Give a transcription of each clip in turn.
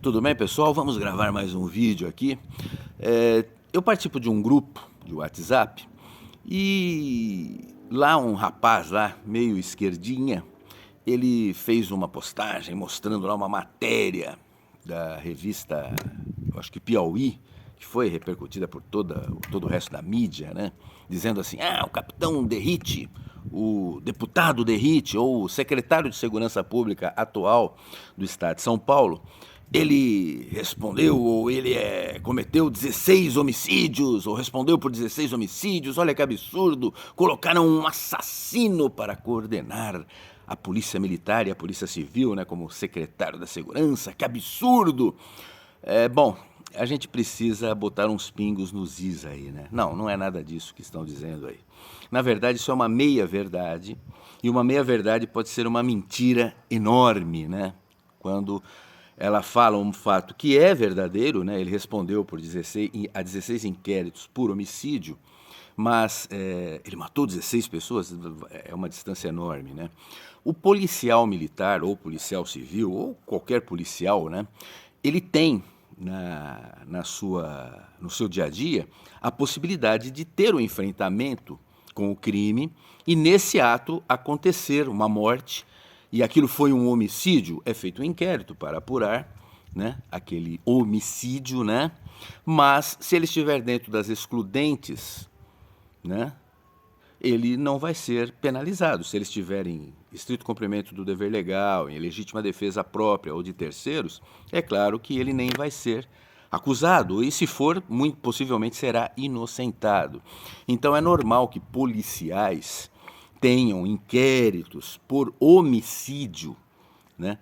Tudo bem, pessoal? Vamos gravar mais um vídeo aqui. Eu participo de um grupo de WhatsApp e lá um rapaz lá, meio esquerdinha, ele fez uma postagem mostrando lá uma matéria da revista, eu acho que Piauí, que foi repercutida por todo o resto da mídia, né? Dizendo assim, o capitão Derrite, o deputado Derrite, ou o secretário de Segurança Pública atual do estado de São Paulo, ele respondeu, ou ele cometeu 16 homicídios, ou respondeu por 16 homicídios, olha que absurdo, colocaram um assassino para coordenar a polícia militar e a polícia civil, né, como secretário da segurança, que absurdo! Bom, a gente precisa botar uns pingos nos is aí, né? Não é nada disso que estão dizendo aí. Na verdade, isso é uma meia-verdade, e uma meia-verdade pode ser uma mentira enorme, né? Quando ela fala um fato que é verdadeiro, né? Ele respondeu a 16 inquéritos por homicídio, mas ele matou 16 pessoas, é uma distância enorme, né? O policial militar, ou policial civil, ou qualquer policial, né? Ele tem no seu dia a dia a possibilidade de ter um enfrentamento com o crime e nesse ato acontecer uma morte e aquilo foi um homicídio, é feito um inquérito para apurar, né, aquele homicídio, né? Mas se ele estiver dentro das excludentes, né, ele não vai ser penalizado. Se ele estiver em estrito cumprimento do dever legal, em legítima defesa própria ou de terceiros, é claro que ele nem vai ser acusado, e se for, muito possivelmente será inocentado. Então é normal que policiais tenham inquéritos por homicídio, né?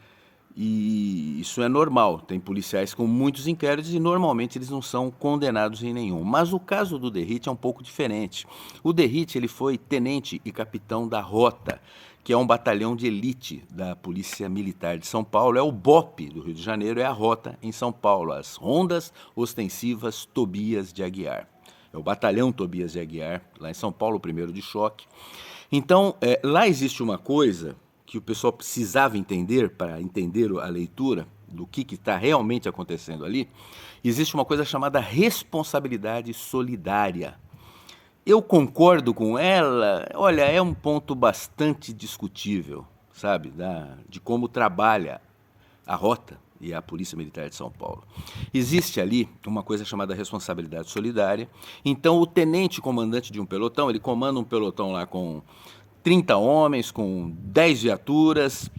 E isso é normal, tem policiais com muitos inquéritos e normalmente eles não são condenados em nenhum. Mas o caso do Derrite é um pouco diferente. O Derrite ele foi tenente e capitão da Rota, que é um batalhão de elite da Polícia Militar de São Paulo, é o BOPE do Rio de Janeiro, é a Rota em São Paulo, as Rondas Ostensivas Tobias de Aguiar. É o batalhão Tobias de Aguiar, lá em São Paulo, o primeiro de choque. Então, lá existe uma coisa que o pessoal precisava entender para entender a leitura do que está realmente acontecendo ali. Existe uma coisa chamada responsabilidade solidária. Eu concordo com ela, olha, é um ponto bastante discutível, sabe, de como trabalha a Rota e a Polícia Militar de São Paulo. Existe ali uma coisa chamada responsabilidade solidária. Então, o tenente comandante de um pelotão, ele comanda um pelotão lá com 30 homens, com 10 viaturas,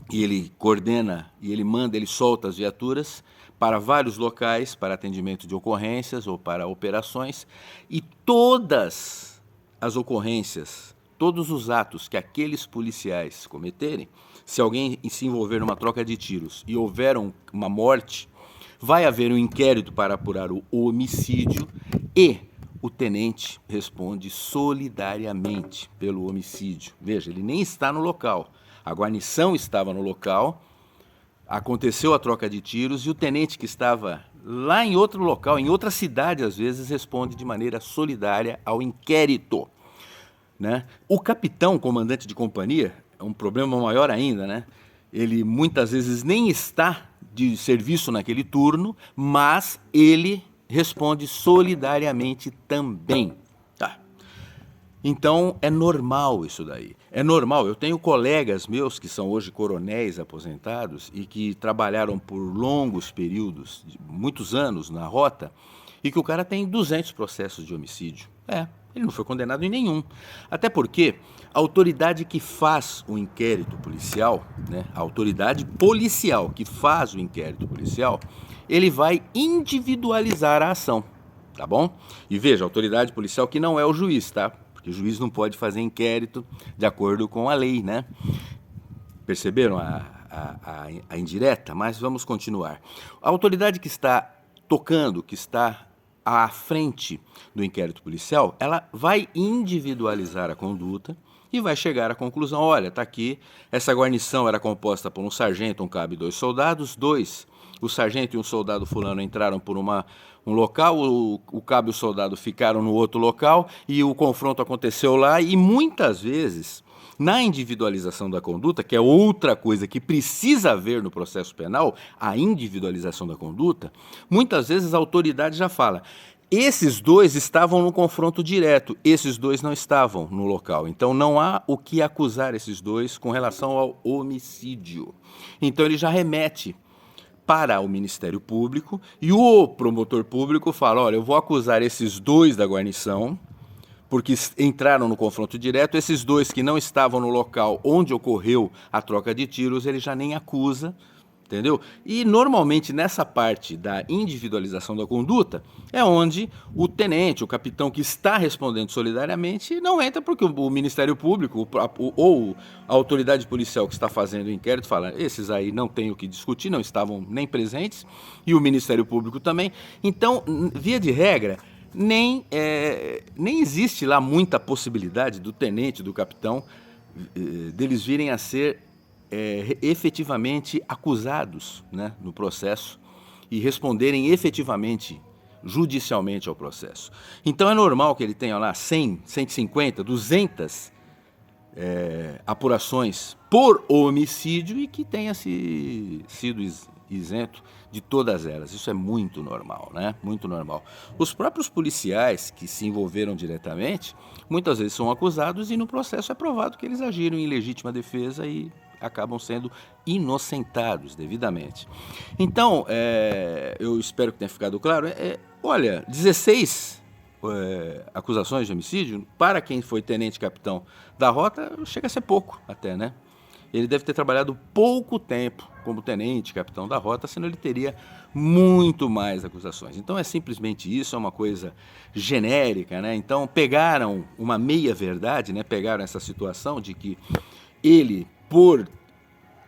e ele coordena, e ele solta as viaturas para vários locais, para atendimento de ocorrências ou para operações, e todas as ocorrências, todos os atos que aqueles policiais cometerem, se alguém se envolver numa troca de tiros e houver uma morte, vai haver um inquérito para apurar o homicídio e o tenente responde solidariamente pelo homicídio. Veja, ele nem está no local. A guarnição estava no local, aconteceu a troca de tiros e o tenente que estava lá em outro local, em outra cidade às vezes, responde de maneira solidária ao inquérito, né? O capitão, comandante de companhia, é um problema maior ainda, né? Ele muitas vezes nem está de serviço naquele turno, mas ele responde solidariamente também. Tá. Então é normal isso daí. É normal. Eu tenho colegas meus que são hoje coronéis aposentados e que trabalharam por longos períodos, muitos anos na Rota, e que o cara tem 200 processos de homicídio. Ele não foi condenado em nenhum. Até porque a autoridade que faz o inquérito policial, né, a autoridade policial que faz o inquérito policial, ele vai individualizar a ação, tá bom? E veja, a autoridade policial que não é o juiz, tá? Porque o juiz não pode fazer inquérito de acordo com a lei, né? Perceberam a indireta? Mas vamos continuar. A autoridade que está tocando, que está à frente do inquérito policial, ela vai individualizar a conduta e vai chegar à conclusão, olha, está aqui, essa guarnição era composta por um sargento, um cabo e 2 soldados, o sargento e um soldado fulano entraram por um local, o cabo e o soldado ficaram no outro local e o confronto aconteceu lá e muitas vezes Na individualização da conduta, que é outra coisa que precisa haver no processo penal, a individualização da conduta, muitas vezes a autoridade já fala: esses dois estavam no confronto direto, esses dois não estavam no local. Então não há o que acusar esses dois com relação ao homicídio. Então ele já remete para o Ministério Público e o promotor público fala: olha, eu vou acusar esses dois da guarnição, porque entraram no confronto direto, esses dois que não estavam no local onde ocorreu a troca de tiros, ele já nem acusa, entendeu? E normalmente nessa parte da individualização da conduta é onde o tenente, o capitão que está respondendo solidariamente não entra, porque o Ministério Público ou a autoridade policial que está fazendo o inquérito fala: esses aí não tem o que discutir, não estavam nem presentes, e o Ministério Público também. Então, via de regra, nem existe lá muita possibilidade do tenente, do capitão, deles virem a ser efetivamente acusados, né, no processo e responderem efetivamente, judicialmente ao processo. Então é normal que ele tenha lá 100, 150, 200 apurações por homicídio e que tenha sido isento de todas elas. Isso é muito normal, né? Muito normal. Os próprios policiais que se envolveram diretamente, muitas vezes são acusados e no processo é provado que eles agiram em legítima defesa e acabam sendo inocentados devidamente. Então, eu espero que tenha ficado claro. Olha, 16 acusações de homicídio, para quem foi tenente-capitão da rota, chega a ser pouco até, né? Ele deve ter trabalhado pouco tempo como tenente, capitão da rota, senão ele teria muito mais acusações. Então é simplesmente isso, é uma coisa genérica, né? Então pegaram uma meia-verdade, né? Pegaram essa situação de que ele, por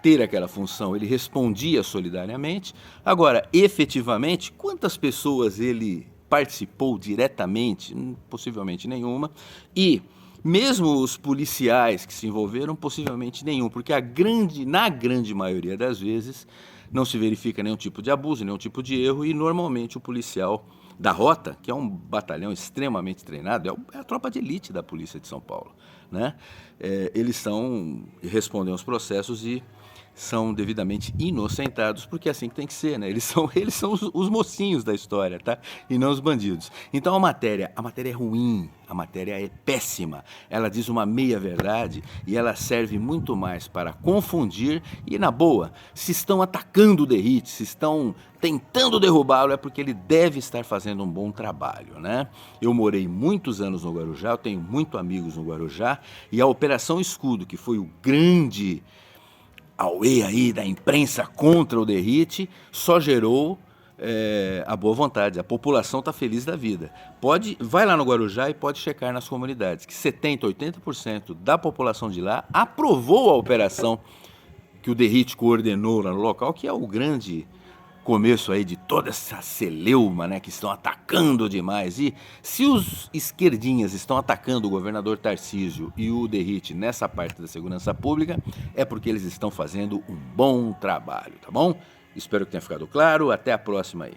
ter aquela função, ele respondia solidariamente. Agora, efetivamente, quantas pessoas ele participou diretamente? Possivelmente nenhuma. E mesmo os policiais que se envolveram, possivelmente nenhum, porque na grande maioria das vezes não se verifica nenhum tipo de abuso, nenhum tipo de erro, e normalmente o policial da rota, que é um batalhão extremamente treinado, é a tropa de elite da Polícia de São Paulo, né? Eles respondem aos processos e são devidamente inocentados, porque é assim que tem que ser, né? Eles são os mocinhos da história, tá? E não os bandidos. Então a matéria é ruim, a matéria é péssima. Ela diz uma meia-verdade e ela serve muito mais para confundir e, na boa, se estão atacando o Derrite, se estão tentando derrubá-lo, é porque ele deve estar fazendo um bom trabalho, né? Eu morei muitos anos no Guarujá, eu tenho muitos amigos no Guarujá, e a Operação Escudo, que foi o grande auê aí da imprensa contra o Derrite, só gerou a boa vontade. A população está feliz da vida. Vai lá no Guarujá e pode checar nas comunidades que 70%, 80% da população de lá aprovou a operação que o Derrite coordenou lá no local, que é o grande começo aí de toda essa celeuma, né, que estão atacando demais. E se os esquerdinhas estão atacando o governador Tarcísio e o Derrite nessa parte da segurança pública, é porque eles estão fazendo um bom trabalho, tá bom? Espero que tenha ficado claro. Até a próxima aí.